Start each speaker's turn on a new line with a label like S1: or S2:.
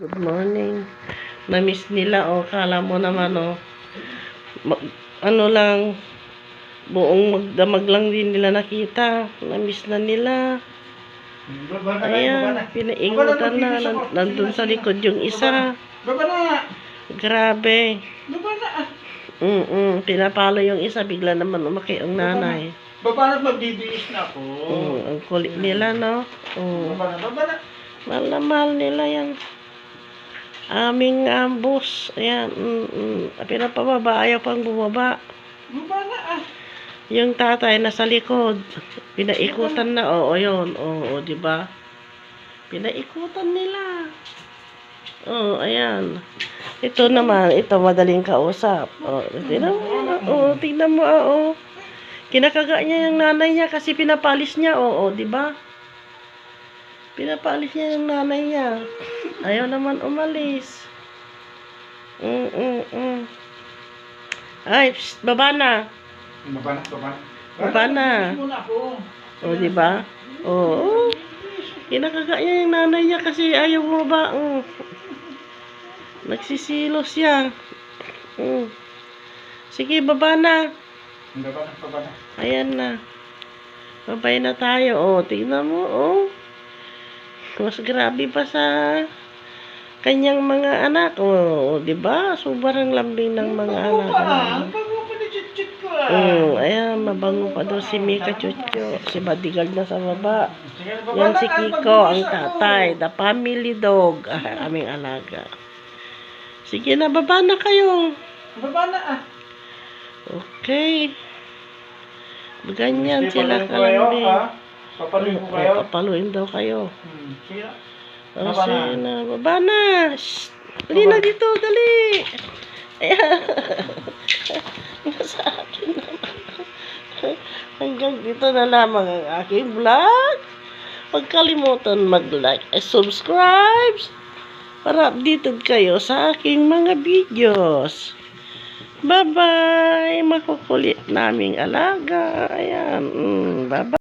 S1: Good morning. Na-miss nila, kala mo naman, ano lang, buong magdamag lang din nila nakita. Na-miss na nila. Ayan, pinaingutan na. Nandun sa likod yung isa. Grabe. Pinapalo yung isa, bigla naman umaki ang nanay.
S2: Baba na, magbibihis na ako.
S1: Ang kulit nila, no?
S2: Baba na.
S1: Mahal na mahal nila yan. Aming boss. Ayan. Pinapababa. Ayaw pang bumaba.
S2: Baba na.
S1: Yung tatay nasa likod. Pinaikutan na. Oo, yun. Oo, diba? Pinaikutan nila. Oo, ayan. Ito naman. Ito, madaling kausap. Tingnan mo. Tingnan mo. Kinakaga niya yung nanay niya kasi pinapalis niya. Oo, diba? Pinapalis niya yung nanay niya. Ayaw naman umalis. Ay, psst, baba na. Baba na. O, diba? Oo. Kinakaga niya yung nanay niya kasi ayaw bumaba. Nagsisilos siya. Sige, baba na.
S2: Baba na.
S1: Ayan na. Babay na tayo. Tingnan mo. Mas grabe pa sa kanyang mga anak. Diba? Sobrang lambing ng mga anak.
S2: Ang bango pa ni Chuchut ko.
S1: Ayan, mabango pa daw si Mika Chucho. Si Bodyguard na sa baba. Yan si Kiko, ang tatay. The family dog. Aming alaga. Sige na, baba na kayo.
S2: Baba na.
S1: Okay. Ganyan sila kalambing.
S2: Papaluin ko kayo.
S1: Papaluin daw kayo.
S2: Sige na.
S1: Sige na. Baba na. Shhh. Dali na dito. Dali. Ayan. Sa akin naman. Hanggang dito na lamang ang aking vlog. Huwag kalimutan mag-like at subscribe para updated kayo sa aking mga videos. Bye-bye. Makukulit naming alaga. Ayan. Bye-bye.